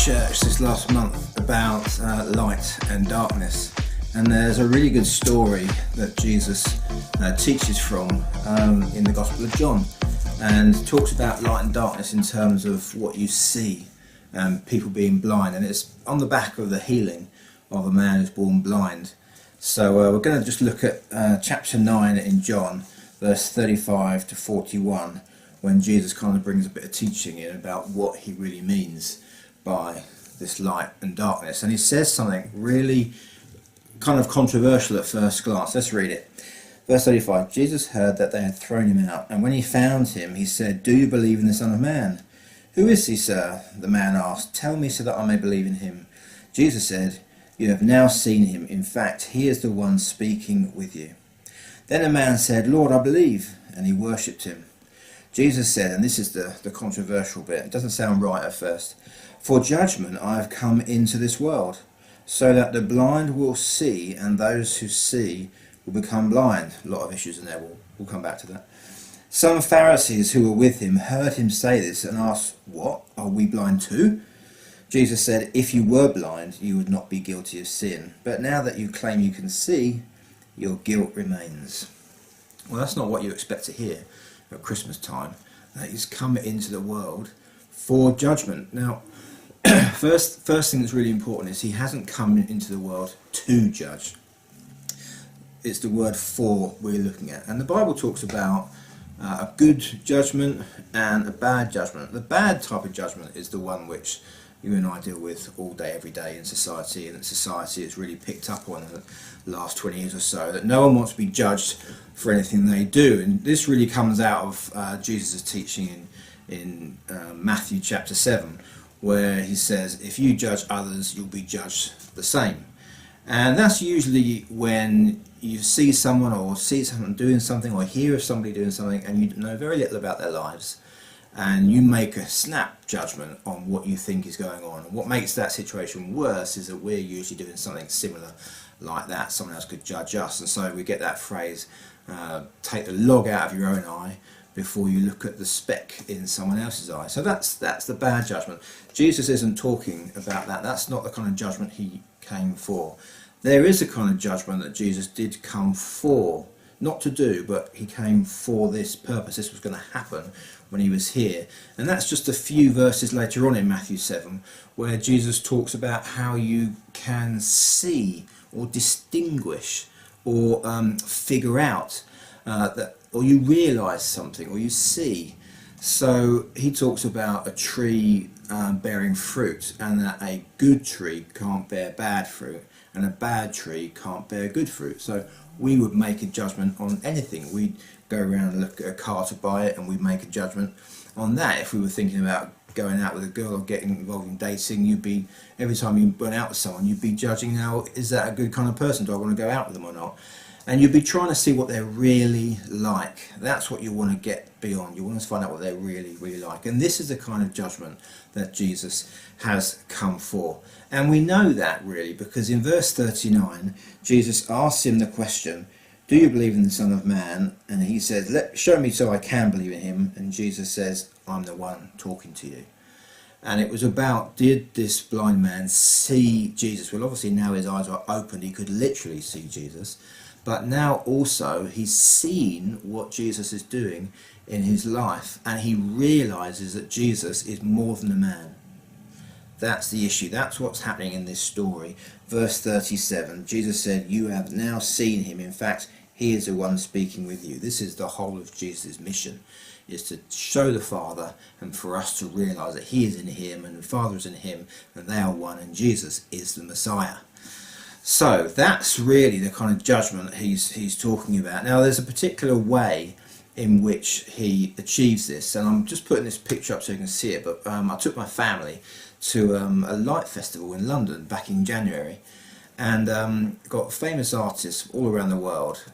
church this last month about light and darkness, and there's a really good story that Jesus teaches from in the Gospel of John, and talks about light and darkness in terms of what you see, people being blind, and it's on the back of the healing of a man who's born blind. So we're going to just look at chapter 9 in John, verse 35 to 41, when Jesus kind of brings a bit of teaching in about what he really means by this light and darkness. And he says something really kind of controversial at first glance. Let's read it. Verse 35, Jesus heard that they had thrown him out, and when he found him, he said, "Do you believe in the Son of Man?" "Who is he, sir?" the man asked. "Tell me so that I may believe in him." Jesus said, "You have now seen him. In fact, he is the one speaking with you." Then the man said, "Lord, I believe," and he worshipped him. Jesus said, and this is the controversial bit, it doesn't sound right at first, "For judgment I have come into this world, so that the blind will see, and those who see will become blind." A lot of issues in there, we'll come back to that. Some Pharisees who were with him heard him say this and asked, "What, are we blind too?" Jesus said, "If you were blind, you would not be guilty of sin. But now that you claim you can see, your guilt remains." Well, that's not what you expect to hear at Christmas time, that he's come into the world for judgment. Now, first thing that's really important is he hasn't come into the world to judge. It's the word "for" we're looking at. And the Bible talks about a good judgment and a bad judgment. The bad type of judgment is the one which you and I deal with all day, every day in society, and that society has really picked up on in the last 20 years or so, that no one wants to be judged for anything they do. And this really comes out of Jesus' teaching in Matthew chapter 7, where he says, if you judge others, you'll be judged the same. And that's usually when you see someone or see someone doing something or hear of somebody doing something and you know very little about their lives, and you make a snap judgment on what you think is going on. And what makes that situation worse is that we're usually doing something similar like that. Someone else could judge us, and so we get that phrase, take the log out of your own eye before you look at the speck in someone else's eye. So that's the bad judgment. Jesus isn't talking about that. That's not the kind of judgment he came for. There is a kind of judgment that Jesus did come for, not to do, but he came for this purpose. This was going to happen when he was here. And that's just a few verses later on in Matthew 7, where Jesus talks about how you can see or distinguish or figure out that, or you realise something, or you see. So he talks about a tree bearing fruit, and that a good tree can't bear bad fruit, and a bad tree can't bear good fruit. So we would make a judgment on anything. We'd go around and look at a car to buy it, and we'd make a judgment on that. If we were thinking about going out with a girl or getting involved in dating, you'd be, every time you went out with someone, you'd be judging, now, is that a good kind of person? Do I want to go out with them or not? And you'd be trying to see what they're really like. That's what you want to get beyond. You want to find out what they're really, really like. And this is the kind of judgment that Jesus has come for. And we know that really because in verse 39, Jesus asks him the question, "Do you believe in the Son of Man?" And he says, "Show me so I can believe in him." And Jesus says, "I'm the one talking to you." And it was about, did this blind man see Jesus? Well, obviously now his eyes are opened. He could literally see Jesus. But now also he's seen what Jesus is doing in his life, and he realizes that Jesus is more than a man. That's the issue. That's what's happening in this story. Verse 37, Jesus said, "You have now seen him. In fact, he is the one speaking with you." This is the whole of Jesus' mission, is to show the Father, and for us to realize that he is in him and the Father is in him, and they are one, and Jesus is the Messiah. So that's really the kind of judgment he's talking about. Now there's a particular way in which he achieves this, and I'm just putting this picture up so you can see it, but I took my family to a light festival in London back in January, and got famous artists all around the world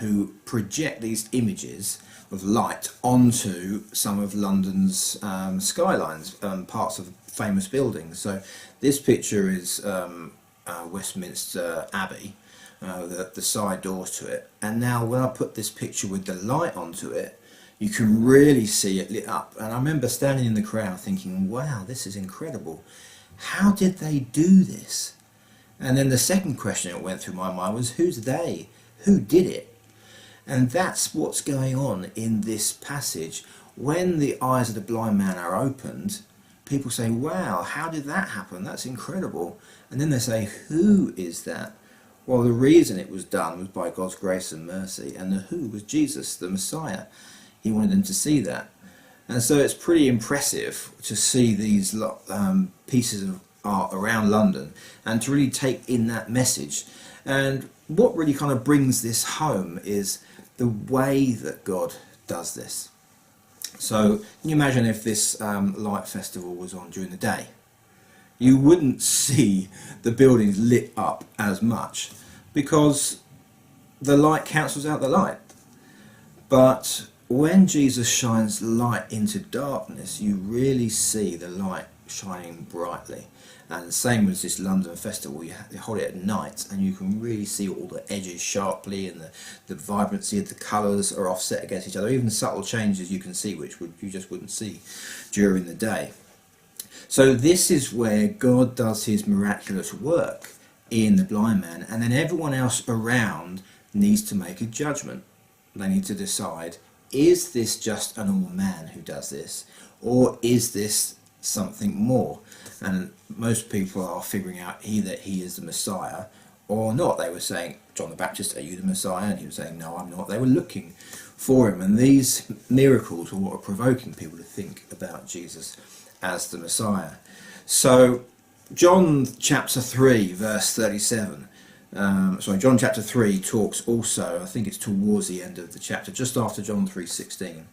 who project these images of light onto some of London's skylines, parts of famous buildings. So this picture is Westminster Abbey, the side doors to it, and now when I put this picture with the light onto it, you can really see it lit up. And I remember standing in the crowd thinking, wow, this is incredible. How did they do this? And then the second question that went through my mind was, who's they? Who did it? And that's what's going on in this passage. When the eyes of the blind man are opened, people say, wow, how did that happen? That's incredible. And then they say, who is that? Well, the reason it was done was by God's grace and mercy, and the who was Jesus, the Messiah. He wanted them to see that. And so it's pretty impressive to see these pieces of art around London and to really take in that message. And what really kind of brings this home is the way that God does this. So can you imagine if this light festival was on during the day? You wouldn't see the buildings lit up as much because the light cancels out the light. But when Jesus shines light into darkness, you really see the light shining brightly. And the same as this London festival, you hold it at night and you can really see all the edges sharply, and the vibrancy of the colours are offset against each other. Even subtle changes you can see which you just wouldn't see during the day. So this is where God does his miraculous work in the blind man, and then everyone else around needs to make a judgment. They need to decide, is this just a normal man who does this, or is this something more? And most people are figuring out either he is the Messiah or not. They were saying, John the Baptist, are you the Messiah? And he was saying, no, I'm not. They were looking for him, and these miracles are what are provoking people to think about Jesus as the Messiah. So John chapter 3 verse 37, John chapter 3 talks also, I think it's towards the end of the chapter, just after John 3:16.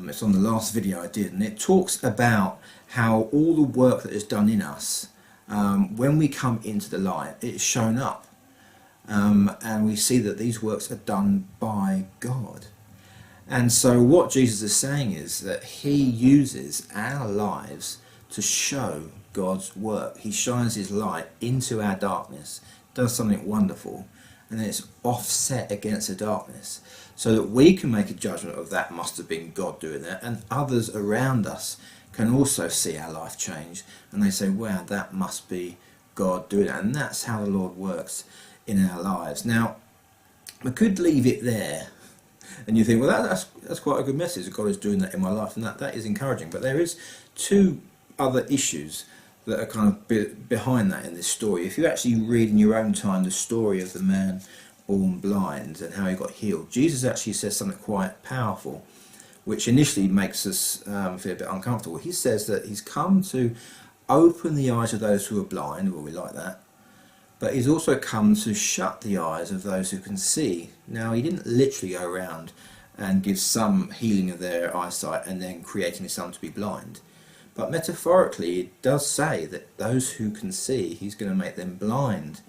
It's on the last video I did, and it talks about how all the work that is done in us, when we come into the light, it's shown up, and we see that these works are done by God. And so what Jesus is saying is that he uses our lives to show God's work. He shines his light into our darkness, does something wonderful, and then it's offset against the darkness, so that we can make a judgment of that must have been God doing that, and others around us can also see our life change, and they say, wow, that must be God doing it. And that's how the Lord works in our lives. Now, we could leave it there, and you think, well, that's quite a good message, God is doing that in my life, and that is encouraging. But there is two other issues that are kind of behind that in this story. If you actually read in your own time the story of the man born blind and how he got healed, Jesus actually says something quite powerful, which initially makes us feel a bit uncomfortable. He says that he's come to open the eyes of those who are blind. Well, we like that. But he's also come to shut the eyes of those who can see. Now, he didn't literally go around and give some healing of their eyesight and then creating some to be blind. But metaphorically, it does say that those who can see, he's going to make them blind.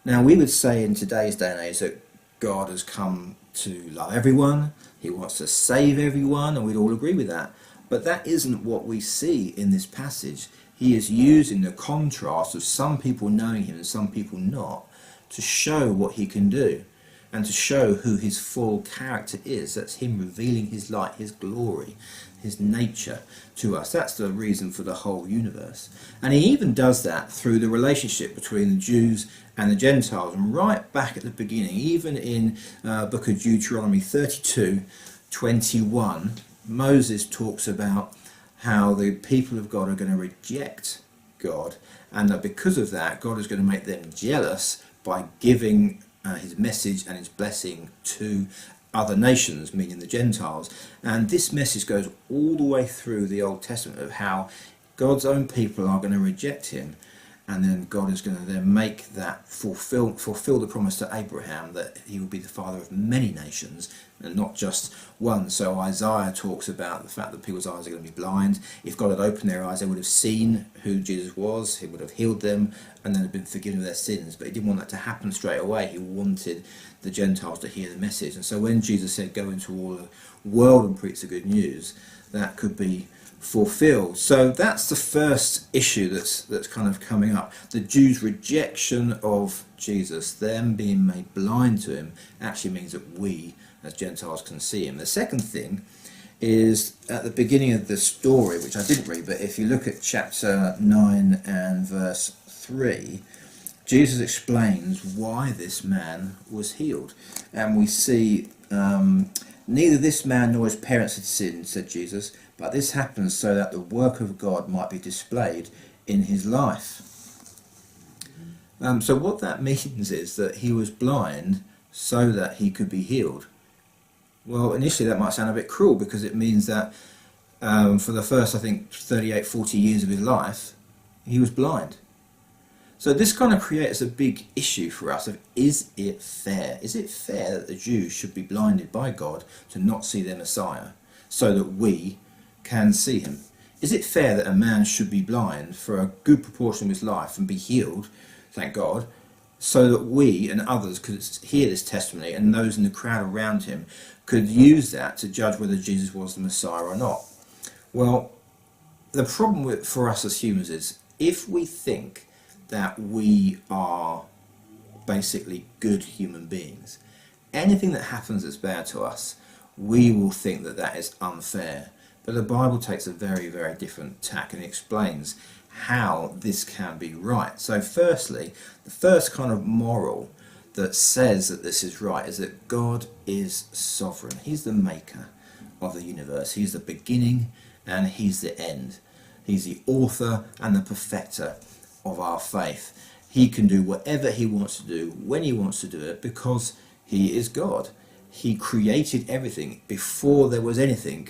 Now, we would say in today's day and age that God has come to love everyone, he wants to save everyone, and we'd all agree with that. But that isn't what we see in this passage. He is using the contrast of some people knowing him and some people not to show what he can do and to show who his full character is. That's him revealing his light, his glory, his nature to us. That's the reason for the whole universe. And he even does that through the relationship between the Jews and the Gentiles. And right back at the beginning, even in book of Deuteronomy 32:21, Moses talks about how the people of God are going to reject God, and that because of that, God is going to make them jealous by giving his message and his blessing to other nations, meaning the Gentiles. And this message goes all the way through the Old Testament of how God's own people are going to reject him, and then God is going to then make that fulfill the promise to Abraham that he will be the father of many nations and not just one. So Isaiah talks about the fact that people's eyes are going to be blind. If God had opened their eyes, they would have seen who Jesus was, he would have healed them, and then have been forgiven of their sins. But he didn't want that to happen straight away. He wanted the Gentiles to hear the message. And so when Jesus said, go into all the world and preach the good news, that could be fulfilled. So that's the first issue that's kind of coming up. The Jews' rejection of Jesus, them being made blind to him, actually means that we as Gentiles can see him. The second thing is at the beginning of the story, which I didn't read, but if you look at chapter 9 and verse 3, Jesus explains why this man was healed. And we see, neither this man nor his parents had sinned, said Jesus, but this happened so that the work of God might be displayed in his life. So what that means is that he was blind so that he could be healed. Well, initially that might sound a bit cruel, because it means that for the first, I think, 38, 40 years of his life, he was blind. So this kind of creates a big issue for us of, is it fair? Is it fair that the Jews should be blinded by God to not see their Messiah so that we can see him? Is it fair that a man should be blind for a good proportion of his life and be healed, thank God, so that we and others could hear this testimony, and those in the crowd around him could use that to judge whether Jesus was the Messiah or not? Well, the problem for us as humans is, if we think that we are basically good human beings, anything that happens that's bad to us, we will think that that is unfair. But the Bible takes a very, very different tack and explains how this can be right. So firstly, the first kind of moral that says that this is right is that God is sovereign. He's the maker of the universe. He's the beginning and he's the end. He's the author and the perfecter of our faith. He can do whatever he wants to do when he wants to do it, because he is God. He created everything. Before there was anything,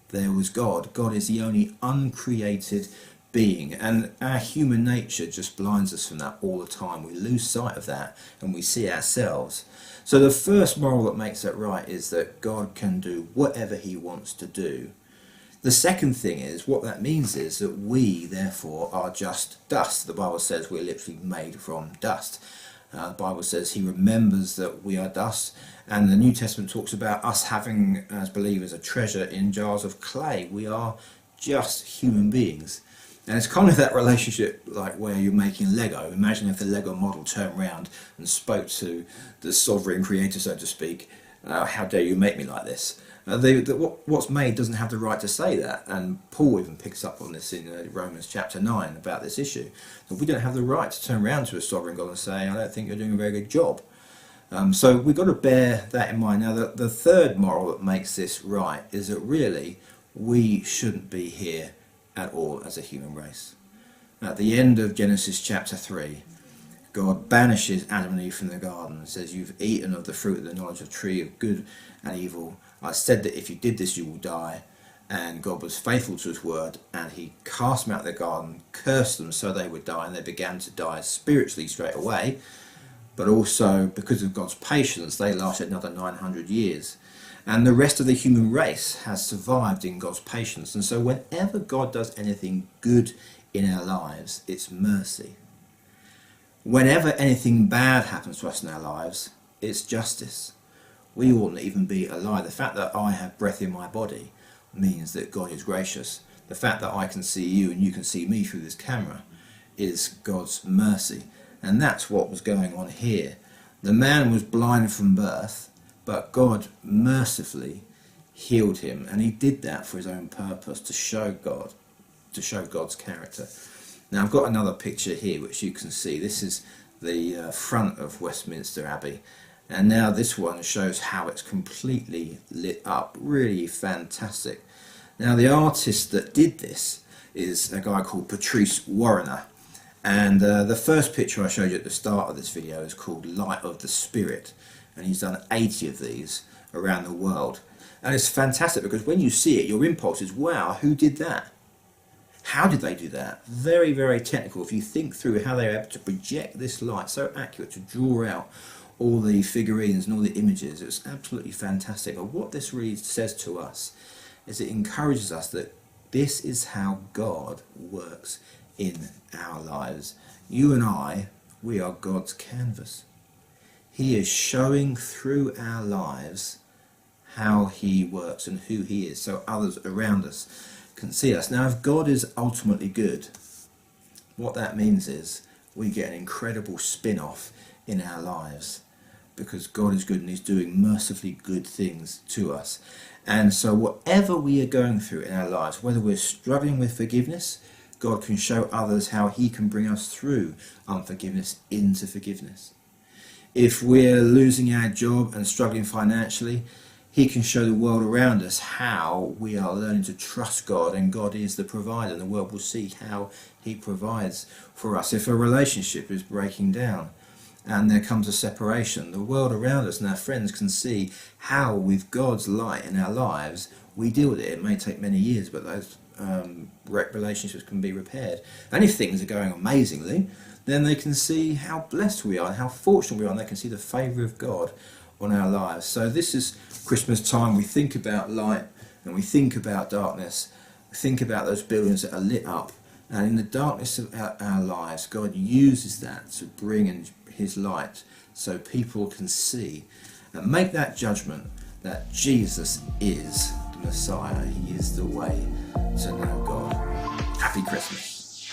there was God. God is the only uncreated being, and our human nature just blinds us from that all the time. We lose sight of that and we see ourselves. So the first moral that makes that right is that God can do whatever he wants to do. The second thing is, what that means is that we therefore are just dust. The Bible says we're literally made from dust. The Bible says he remembers that we are dust, and the New Testament talks about us having, as believers, a treasure in jars of clay. We are just human beings. And it's kind of that relationship like where you're making Lego. Imagine if the Lego model turned around and spoke to the sovereign creator, so to speak, how dare you make me like this? What's made doesn't have the right to say that, and Paul even picks up on this in Romans chapter 9 about this issue. So we don't have the right to turn around to a sovereign God and say, I don't think you're doing a very good job. So we've got to bear that in mind. Now the third moral that makes this right is that really we shouldn't be here at all as a human race. At the end of Genesis chapter 3, God banishes Adam and Eve from the garden and says, you've eaten of the fruit of the knowledge of tree of good and evil. I said that if you did this you will die. And God was faithful to his word, and he cast them out of the garden, cursed them so they would die, and they began to die spiritually straight away. But also, because of God's patience, they lasted another 900 years. And the rest of the human race has survived in God's patience. And so whenever God does anything good in our lives, it's mercy. Whenever anything bad happens to us in our lives, it's justice. We oughtn't even be alive. The fact that I have breath in my body means that God is gracious. The fact that I can see you and you can see me through this camera is God's mercy. And that's what was going on here. The man was blind from birth, but God mercifully healed him, and he did that for his own purpose, to show God's character. Now I've got another picture here which you can see. This is the front of Westminster Abbey, and now this one shows how it's completely lit up. Really fantastic. Now the artist that did this is a guy called Patrice Warrener, and the first picture I showed you at the start of this video is called Light of the Spirit, and he's done 80 of these around the world. And it's fantastic because when you see it, your impulse is, wow, who did that? How did they do that? Very, very technical. If you think through how they were able to project this light so accurate to draw out all the figurines and all the images, it's absolutely fantastic. But what this really says to us is it encourages us that this is how God works in our lives. You and I, we are God's canvas. He is showing through our lives how he works and who he is, so others around us can see us. Now, if God is ultimately good, what that means is we get an incredible spin-off in our lives. because God is good and he's doing mercifully good things to us. And so whatever we are going through in our lives, whether we're struggling with forgiveness, God can show others how he can bring us through unforgiveness into forgiveness. If we're losing our job and struggling financially, he can show the world around us how we are learning to trust God, and God is the provider, and the world will see how he provides for us. If a relationship is breaking down and there comes a separation, the world around us and our friends can see how, with God's light in our lives, we deal with it. It may take many years, but those relationships can be repaired. And if things are going amazingly, then they can see how blessed we are and how fortunate we are, and they can see the favour of God on our lives. So this is Christmas time. We think about light and we think about darkness. We think about those buildings that are lit up, and in the darkness of our lives, God uses that to bring in his light so people can see and make that judgment that Jesus is the Messiah. He is the way to know God. Happy Christmas.